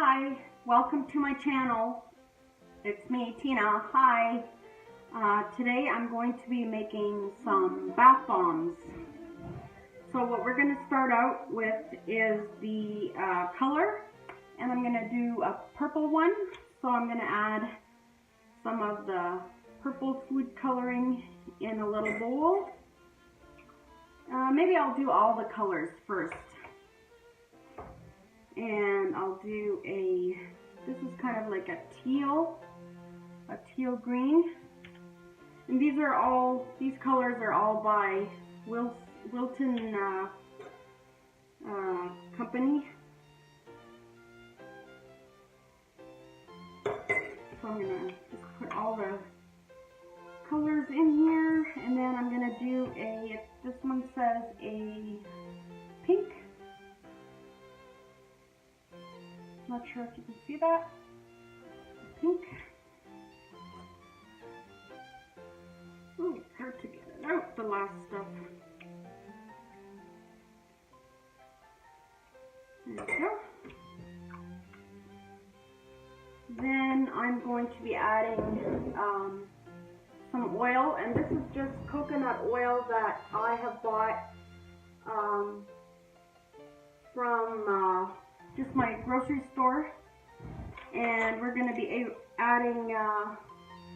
Hi, welcome to my channel. It's me, Tina. Hi. Today I'm going to be making some bath bombs. So what we're going to start out with is the color, and I'm going to do a purple one. So I'm going to add some of the purple food coloring in a little bowl. Maybe I'll do all the colors first. And I'll do this is kind of like a teal green. And these colors are all by Wilton company. So I'm gonna just put all the colors in here, and then I'm gonna do this one says a pink. Not sure if you can see that. Pink. Oh, it's hard to get it out, the last stuff. There we go. Then I'm going to be adding some oil, and this is just coconut oil that I have bought from just my grocery store, and we're going to be adding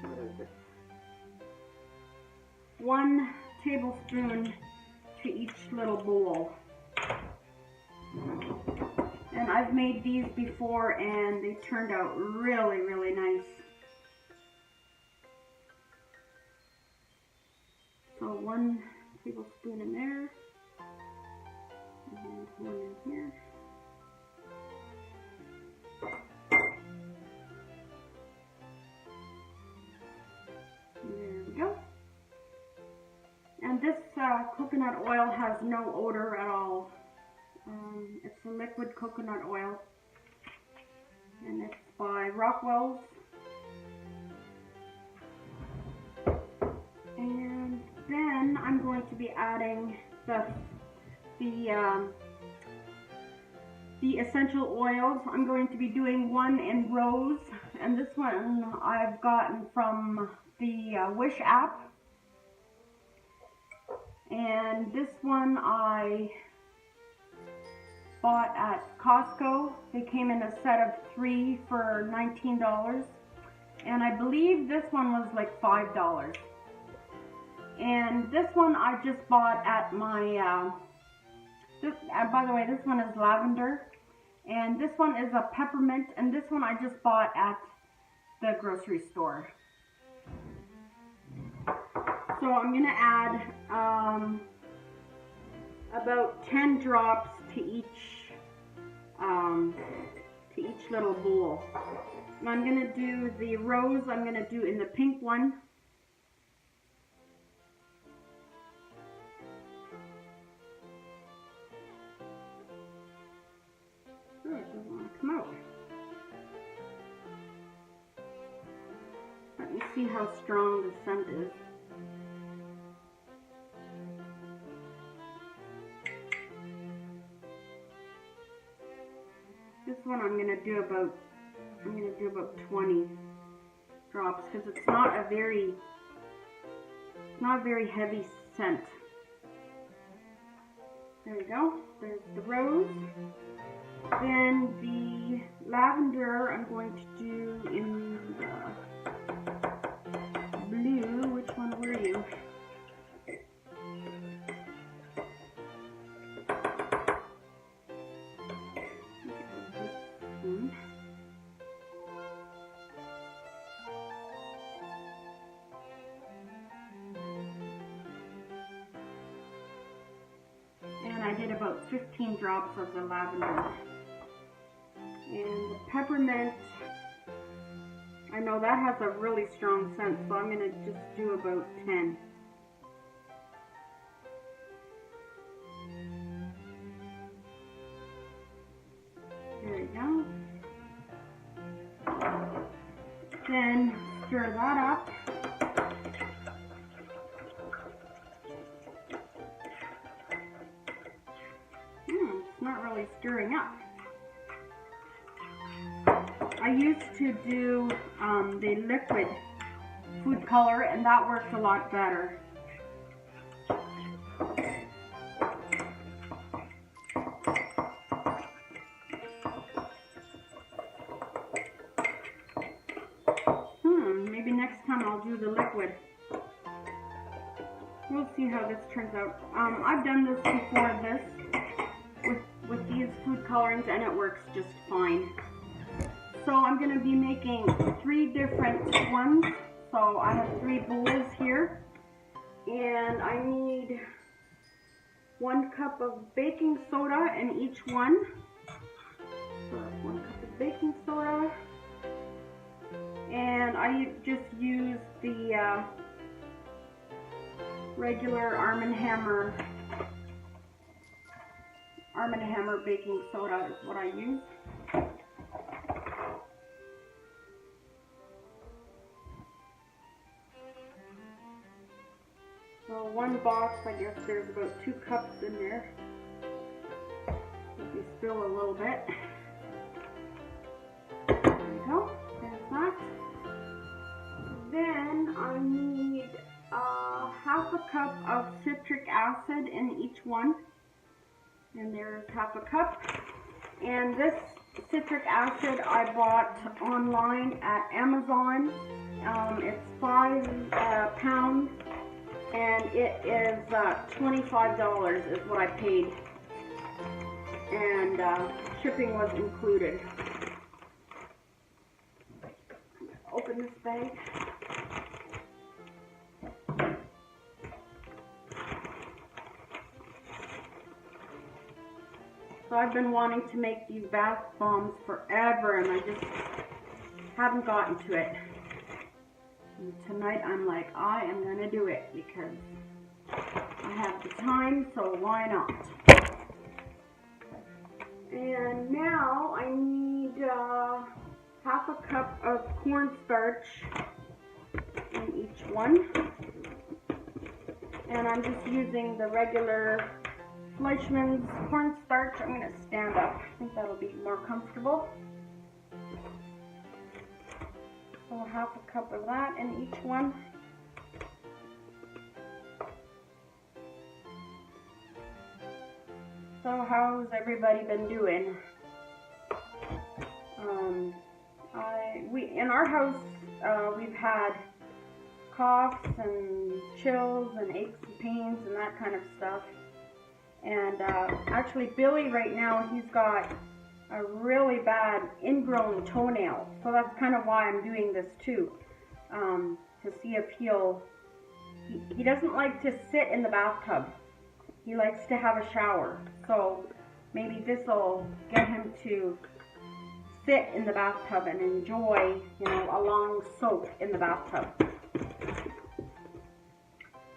what is it? 1 tablespoon to each little bowl. And I've made these before and they turned out really, really nice. So 1 tablespoon in there, and 1 in here. There we go. And this coconut oil has no odor at all. It's a liquid coconut oil, and it's by Rockwell's. And then I'm going to be adding the essential oils. I'm going to be doing one in rose, and this one I've gotten from the Wish app. And this one I bought at Costco. They came in a set of 3 for $19. And I believe this one was like $5. And this one I just bought at my, by the way, this one is lavender. And this one is a peppermint. And this one I just bought at the grocery store. So I'm going to add about 10 drops to each little bowl. And I'm going to do the rose, I'm going to do in the pink one. Oh, it doesn't want to come out. Let me see how strong the scent is. This one I'm going to do about 20 drops because it's not a very heavy scent. There we go. There's the rose. Then the lavender I'm going to do in the blue. Which one were you? And I did about 15 drops of the lavender. And the peppermint, I know that has a really strong scent, so I'm going to just do about 10. There we go. Then stir that up. It's not really stirring up. I used to do the liquid food color, and that works a lot better. Maybe next time I'll do the liquid. We'll see how this turns out. I've done this before with these food colorings, and it works just fine. So I'm going to be making 3 different ones. So I have 3 bowls here, and I need 1 cup of baking soda in each one. So that's 1 cup of baking soda. And I just use the regular Arm & Hammer baking soda is what I use. So 1 box, I guess there's about 2 cups in there. If you spill a little bit. There we go, there's that. Then I need half a cup of citric acid in each one. And there's half a cup. And this citric acid I bought online at Amazon. It's 5 pounds, and it is $25 is what I paid. And shipping was included. Open this bag. So I've been wanting to make these bath bombs forever, and I just haven't gotten to it. And tonight I'm like, I am going to do it because I have the time, so why not? And now I need half a cup of cornstarch in each one. And I'm just using the regular Fleischmann's cornstarch. I'm going to stand up. I think that'll be more comfortable. So half a cup of that in each one. So how's everybody been doing? In our house, we've had coughs and chills and aches and pains and that kind of stuff. And actually Billy right now, he's got a really bad ingrown toenail. So that's kind of why I'm doing this too. To see if he doesn't like to sit in the bathtub. He likes to have a shower. So maybe this will get him to sit in the bathtub and enjoy, you know, a long soak in the bathtub. Okay,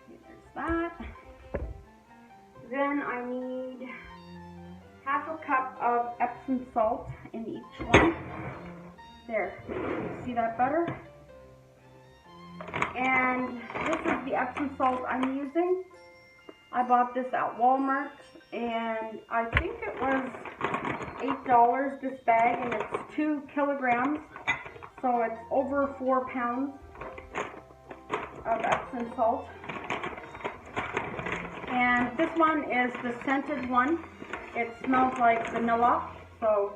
there's that. Then I need half a cup of Epsom salt in each one. There, see that better? And this is the Epsom salt I'm using. I bought this at Walmart, and I think it was $8 this bag, and it's 2 kilograms, so it's over 4 pounds of Epsom salt. And this one is the scented one. It smells like vanilla, so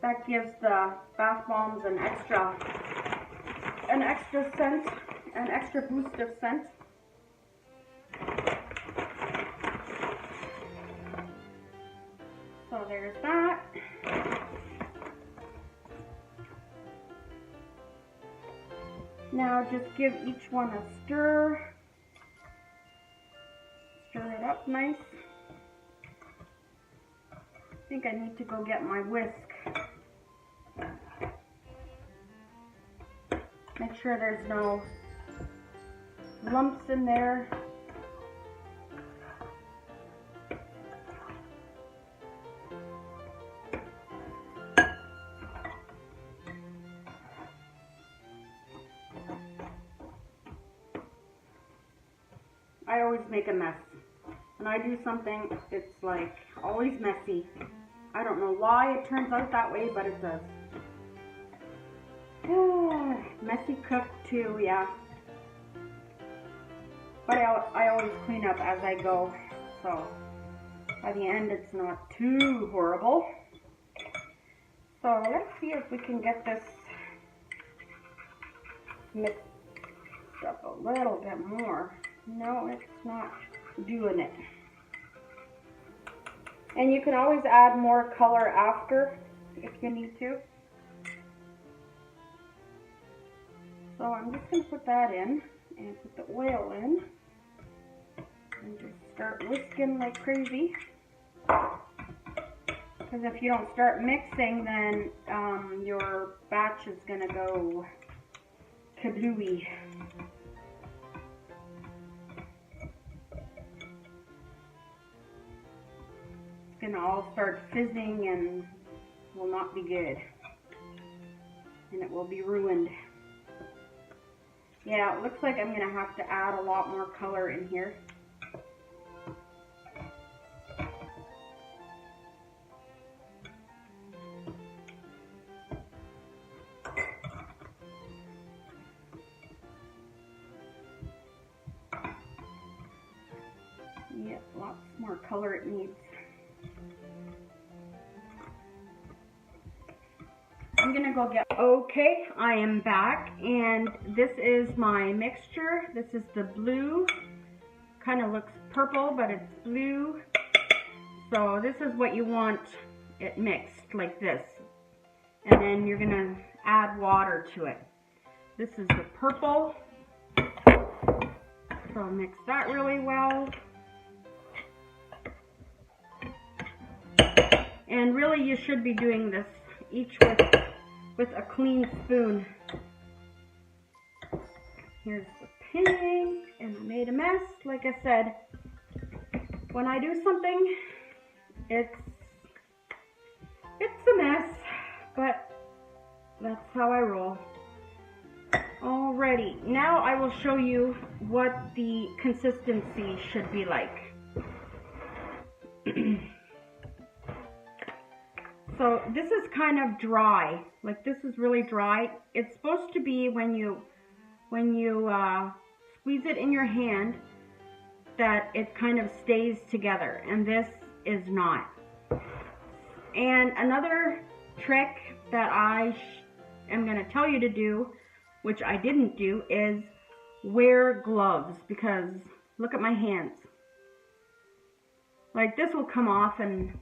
that gives the bath bombs an extra scent, an extra boost of scent. So there's that. Now just give each one a stir. Stir it up nice. I think I need to go get my whisk. Make sure there's no lumps in there. I always make a mess. When I do something, it's like always messy. I don't know why it turns out that way, but it does. Messy cook too, yeah. But I always clean up as I go, so by the end it's not too horrible. So let's see if we can get this mixed up a little bit more. No, it's not doing it. And you can always add more color after if you need to. So I'm just going to put that in and put the oil in and just start whisking like crazy. Because if you don't start mixing, then your batch is going to go kablooey. It's going to all start fizzing and will not be good. And it will be ruined. Yeah, it looks like I'm going to have to add a lot more color in here. Yeah, lots more color it needs. I'm gonna go get, okay, I am back, and this is my mixture. This is the blue, kind of looks purple, but it's blue. So this is what you want it mixed, like this. And then you're gonna add water to it. This is the purple. So mix that really well. And really you should be doing this each with a clean spoon. Here's the pink, and I made a mess. Like I said, when I do something, it's a mess, but that's how I roll. Alrighty, now I will show you what the consistency should be like. So this is kind of dry, like this is really dry. It's supposed to be when you squeeze it in your hand that it kind of stays together, and this is not. And another trick that I am going to tell you to do, which I didn't do, is wear gloves, because look at my hands. Like this will come off in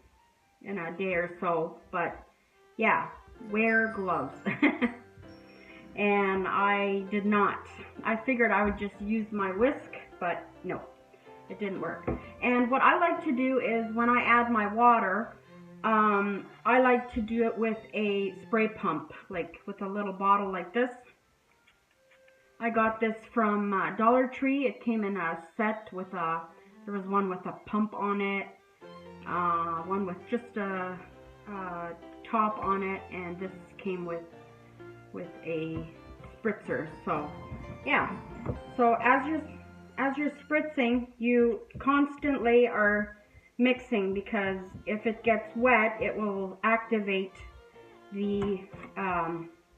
a day or so, but yeah, wear gloves. And I did not. I figured I would just use my whisk, but no, it didn't work. And what I like to do is when I add my water, I like to do it with a spray pump, like with a little bottle like this. I got this from Dollar Tree. It came in a set with there was one with a pump on it, one with just a top on it, and this came with a spritzer. So yeah, so as you're spritzing, you constantly are mixing, because if it gets wet, it will activate the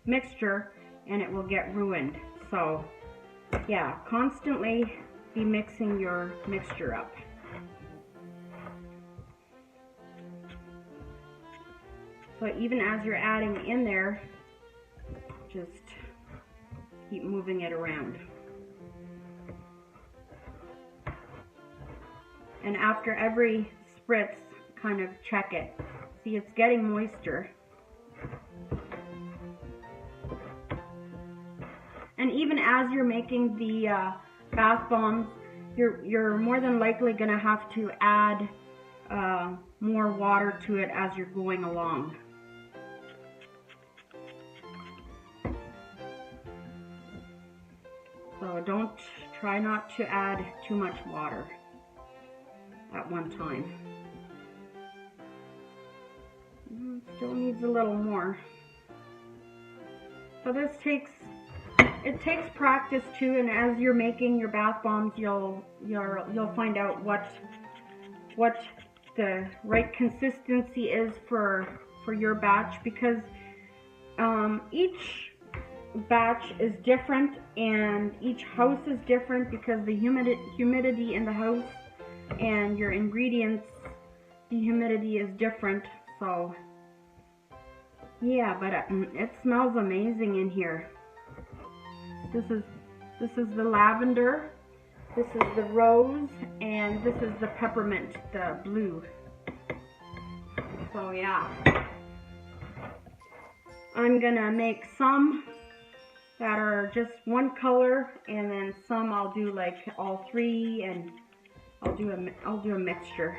mixture and it will get ruined. So yeah, constantly be mixing your mixture up. So even as you're adding in there, just keep moving it around. And after every spritz, kind of check it. See, it's getting moisture. And even as you're making the bath bombs, you're more than likely going to have to add more water to it as you're going along. So try not to add too much water at one time. Still needs a little more. So this takes practice too, and as you're making your bath bombs, you'll find out what the right consistency is for your batch, because batch is different, and each house is different because the humidity in the house and your ingredients, the humidity is different. So yeah, but it smells amazing in here. This is the lavender, this is the rose, and this is the peppermint, the blue. So yeah, I'm gonna make some that are just one color, and then some I'll do like all three, and I'll do a mixture.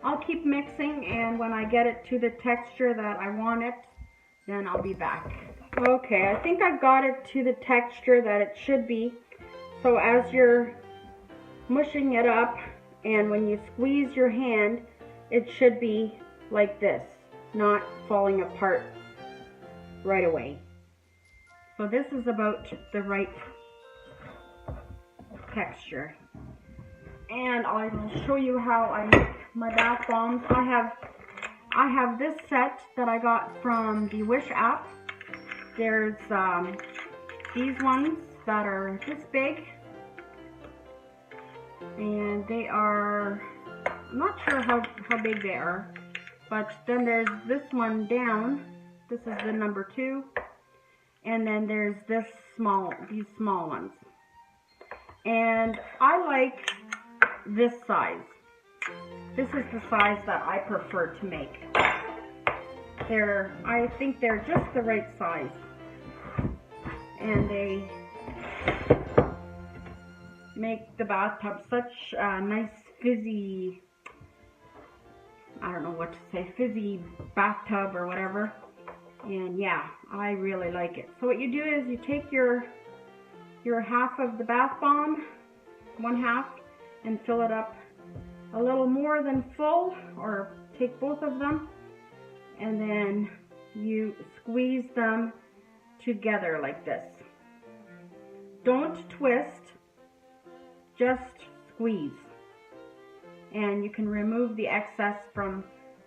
I'll keep mixing, and when I get it to the texture that I want it, then I'll be back. Okay, I think I've got it to the texture that it should be. So as you're mushing it up, and when you squeeze your hand, it should be like this, not falling apart right away. So this is about the right texture. And I will show you how I make my bath bombs. I have this set that I got from the Wish app. There's these ones that are this big, and they are, I'm not sure how big they are, but then there's this one down. This is the number 2, and then there's these small ones. And I like this size. This is the size that I prefer to make. I think they're just the right size, and they make the bathtub such a nice fizzy, I don't know what to say, fizzy bathtub or whatever. And yeah, I really like it. So what you do is you take your half of the bath bomb, 1/2, and fill it up a little more than full, or take both of them, and then you squeeze them together like this. Don't twist, just squeeze. And you can remove the excess from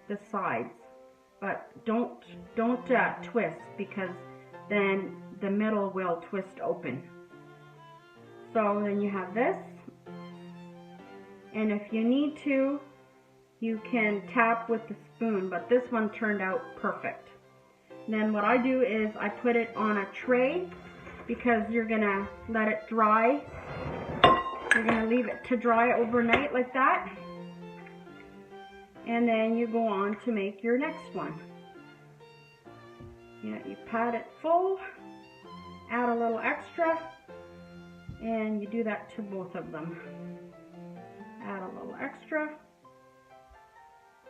the sides, but don't twist, because then the middle will twist open. So then you have this, and if you need to, you can tap with the spoon, but this one turned out perfect. Then what I do is I put it on a tray, because you're gonna let it dry. You're gonna leave it to dry overnight like that, and then you go on to make your next one. Yeah, you pat it full, add a little extra, and you do that to both of them. Add a little extra.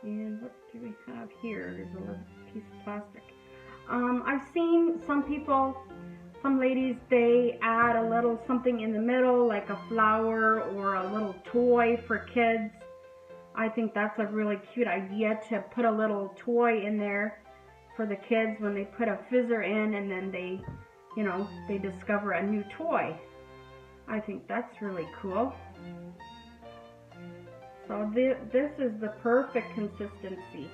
And what do we have here? There's a little piece of plastic. I've seen some people, some ladies, they add a little something in the middle, like a flower or a little toy for kids. I think that's a really cute idea, to put a little toy in there for the kids when they put a fizzer in, and then they, you know, they discover a new toy. I think that's really cool. So this is the perfect consistency.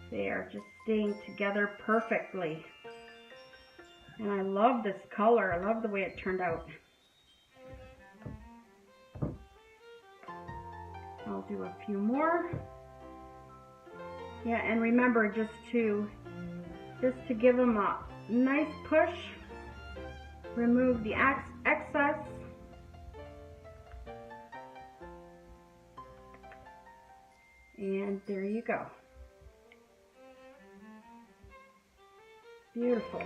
They are just staying together perfectly. And I love this color. I love the way it turned out. I'll do a few more. Yeah, and remember just to give them a nice push. Remove the excess. And there you go. Beautiful.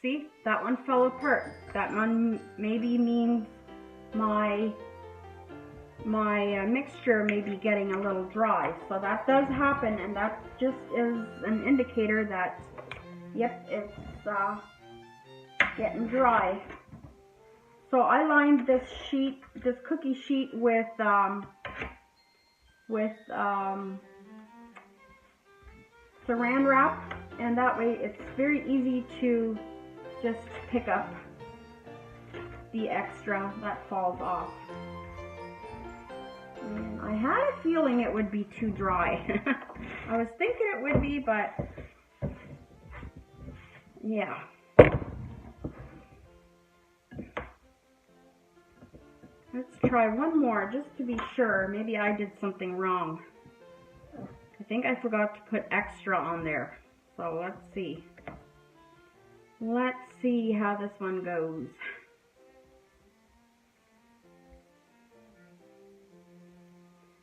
See, that one fell apart. That one maybe means my my mixture may be getting a little dry. So that does happen, and that just is an indicator that, yep, it's getting dry. So I lined this sheet, this cookie sheet with saran wrap, and that way it's very easy to just pick up the extra that falls off. And I had a feeling it would be too dry. I was thinking it would be, but yeah. Let's try one more just to be sure. Maybe I did something wrong. I think I forgot to put extra on there. So let's see. Let's see how this one goes.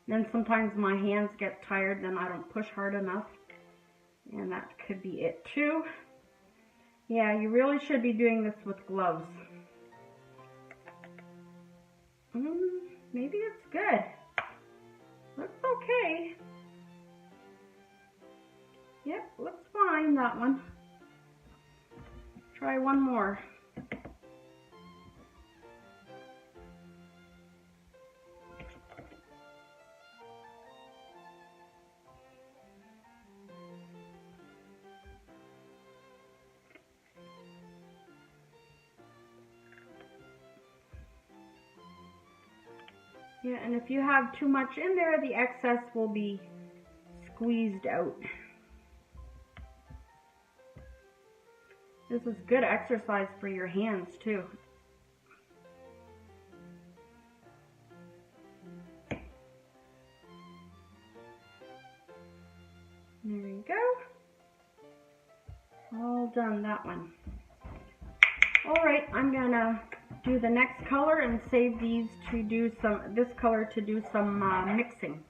Then sometimes my hands get tired, then I don't push hard enough. And that could be it too. Yeah, you really should be doing this with gloves. Maybe it's good. Looks okay. Yep, looks fine, that one. Try one more. Yeah, and if you have too much in there, the excess will be squeezed out. This is good exercise for your hands too. There you go. All done, that one. Alright, I'm gonna do the next color and save these to do this color to do some mixing.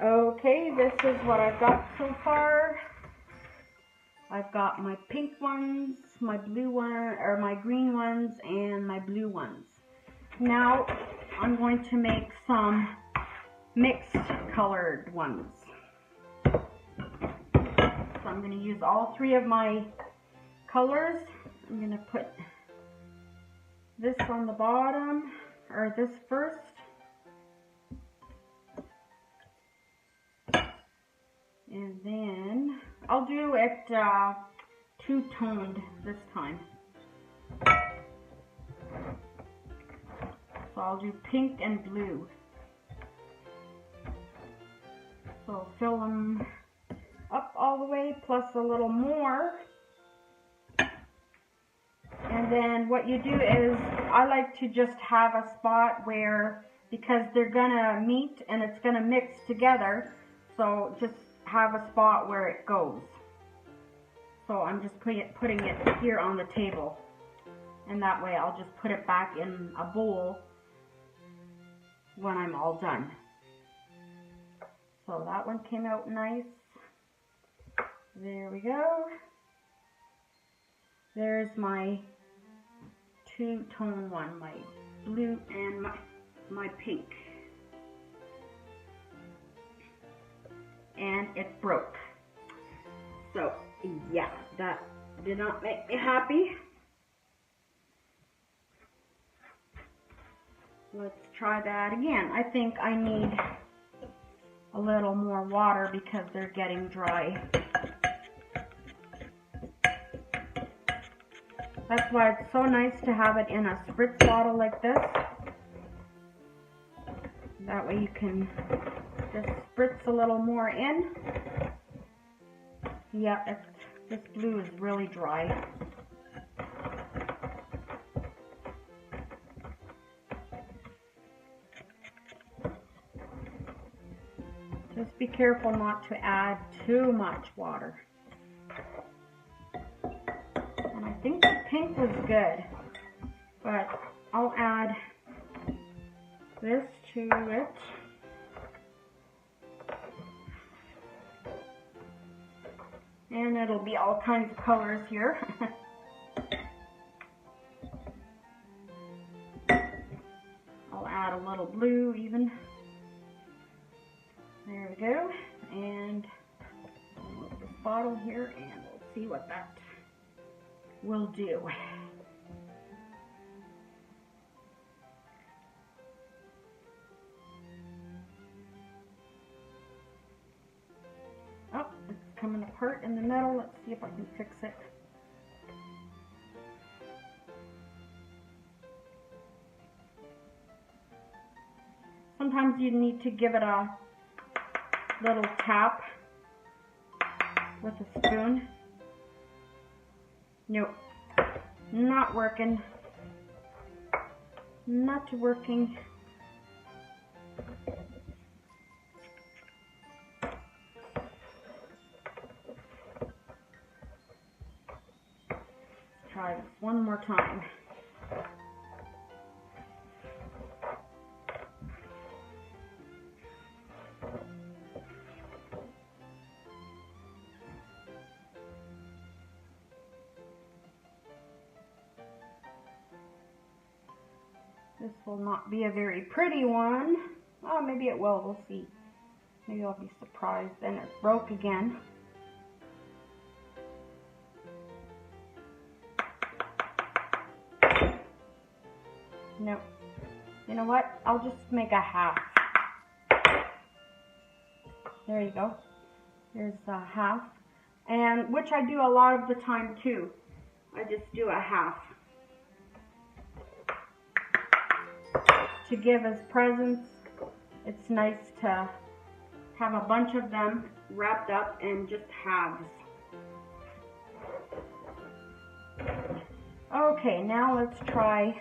Okay, this is what I've got so far. I've got my pink ones, my blue one, or my green ones, and my blue ones. Now I'm going to make some mixed colored ones. So I'm going to use all three of my colors. I'm going to put this on the bottom, or this first. And then I'll do it two-toned this time. So I'll do pink and blue. So fill them up all the way, plus a little more. And then what you do is, I like to just have a spot where, because they're gonna meet and it's gonna mix together, so just have a spot where it goes. So I'm just putting it here on the table, and that way I'll just put it back in a bowl when I'm all done. So that one came out nice. There we go. There's my two-tone one, my blue and my pink. And it broke. So, yeah, that did not make me happy. Let's try that again. I think I need a little more water because they're getting dry. That's why it's so nice to have it in a spritz bottle like this. That way you can just spritz a little more in. Yeah, this blue is really dry. Just be careful not to add too much water. And I think the pink was good, but I'll add this to it. And it'll be all kinds of colors here. a little blue even. There we go. And I'll move this bottle here and we'll see what that will do. Oh, it's coming apart in the middle. Let's see if I can fix it. Sometimes you need to give it a little tap with a spoon. Nope, not working. Not working. Let's try this one more time. This will not be a very pretty one. Oh, maybe it will. We'll see. Maybe I'll be surprised. Then it broke again. Nope. You know what? I'll just make a half. There you go. There's a half. And which I do a lot of the time too. I just do a half. To give as presents. It's nice to have a bunch of them wrapped up in just halves. Okay, now let's try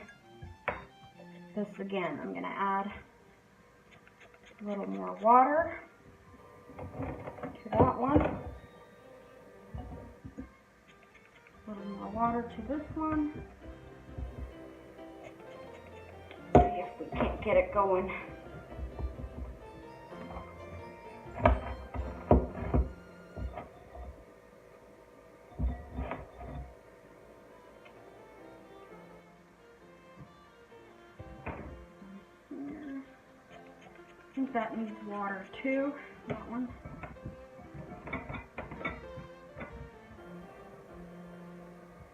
this again. I'm going to add a little more water to that one. A little more water to this one. See if we can't get it going. I think that needs water too, that one.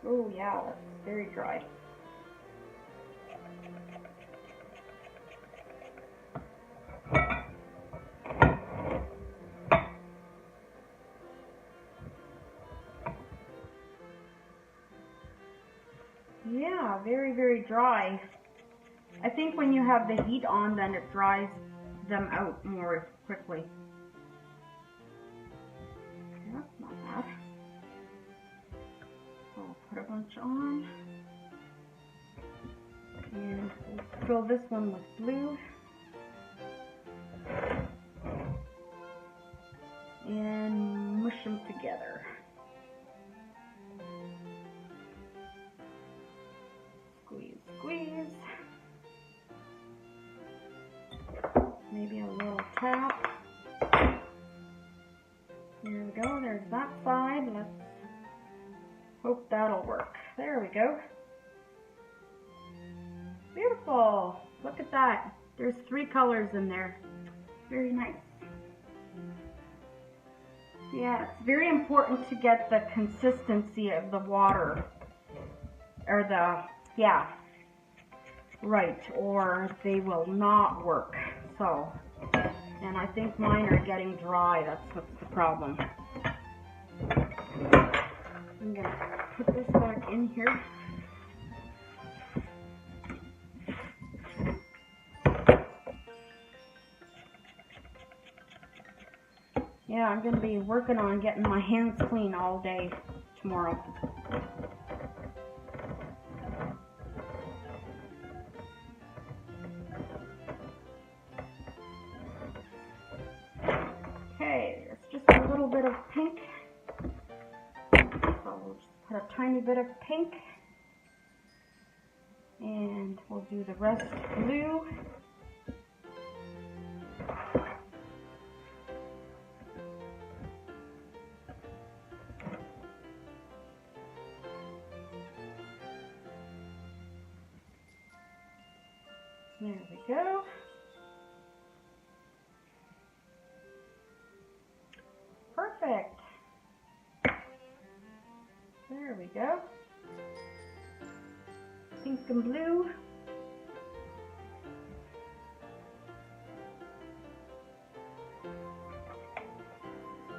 Oh yeah, that's very dry. Yeah, very, very dry. I think when you have the heat on, then it dries them out more quickly. Okay, that's not bad. I'll put a bunch on. And we'll fill this one with blue. And mush them together. Squeeze, squeeze. Maybe a little tap. There we go, there's that side. Let's hope that'll work. There we go. Beautiful. Look at that. There's 3 colors in there. Very nice. Yeah, it's very important to get the consistency of the water. Or the, yeah, right, or they will not work. So, and I think mine are getting dry. That's what's the problem. I'm going to put this back in here. Yeah, I'm going to be working on getting my hands clean all day tomorrow. Okay, there's just a little bit of pink. So we'll just put a tiny bit of pink. And we'll do the rest blue. There we go. Perfect. There we go. Pink and blue.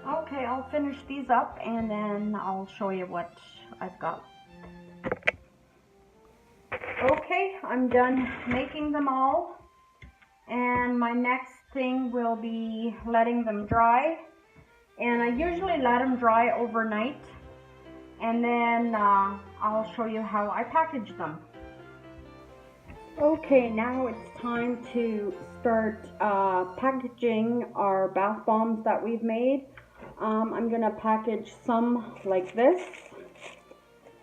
Okay, I'll finish these up and then I'll show you what I've got. Okay, I'm done making them all, and my next thing will be letting them dry. And I usually let them dry overnight, and then I'll show you how I package them. Okay, now it's time to start packaging our bath bombs that we've made. I'm gonna package some like this,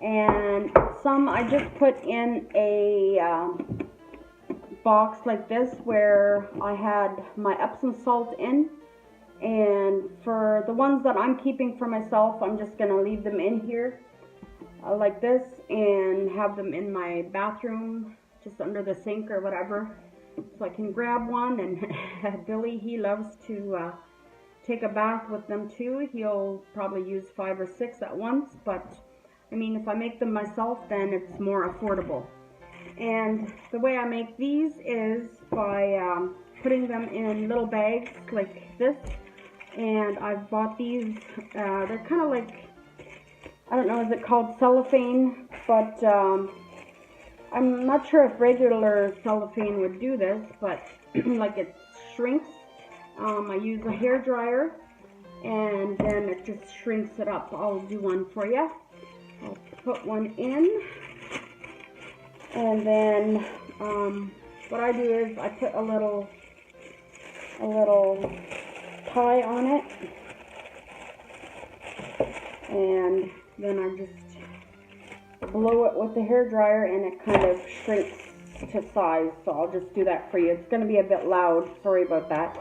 and some I just put in a box like this where I had my Epsom salt in. And for the ones that I'm keeping for myself, I'm just gonna leave them in here like this, and have them in my bathroom, just under the sink or whatever, so I can grab one. And Billy, he loves to take a bath with them too. He'll probably use 5 or 6 at once, but I mean, if I make them myself, then it's more affordable. And the way I make these is by putting them in little bags like this. And I've bought these, they're kind of like, I don't know, is it called cellophane? But I'm not sure if regular cellophane would do this, but like it shrinks. I use a hair dryer, and then it just shrinks it up. I'll do one for you. I'll put one in, and then what I do is I put a little tie on it, and then I just blow it with the hair dryer, and it kind of shrinks to size. So I'll just do that for you. It's going to be a bit loud. Sorry about that.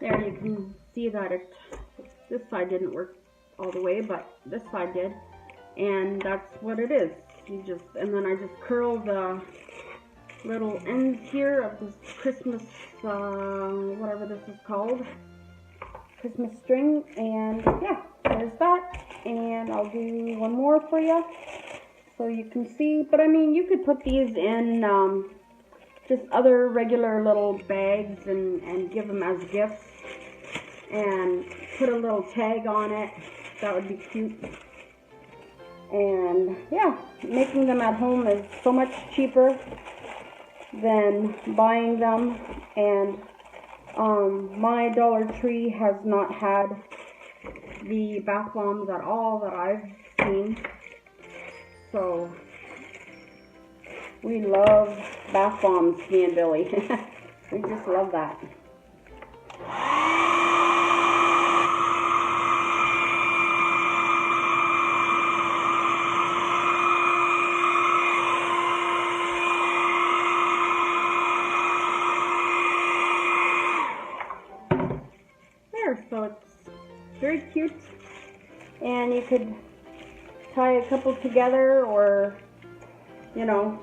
There, you can see that this side didn't work all the way, but this side did, and that's what it is. And then I just curl the little ends here of this Christmas, whatever this is called, Christmas string, and yeah, there's that. And I'll do one more for you so you can see. But I mean, you could put these in just other regular little bags and give them as gifts, and put a little tag on it. That would be cute. And yeah, making them at home is so much cheaper than buying them. And my Dollar Tree has not had the bath bombs at all that I've seen. So we love bath bombs, me and Billy. We just love that. There, so it's very cute, and you could tie a couple together, or you know,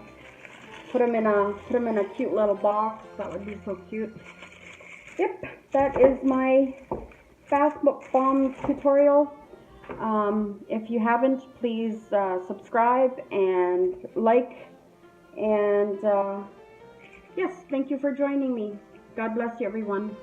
put them in a cute little box. That would be so cute. Yep, that is my bath bomb tutorial. If you haven't, please subscribe and like, and yes, thank you for joining me. God bless you, everyone.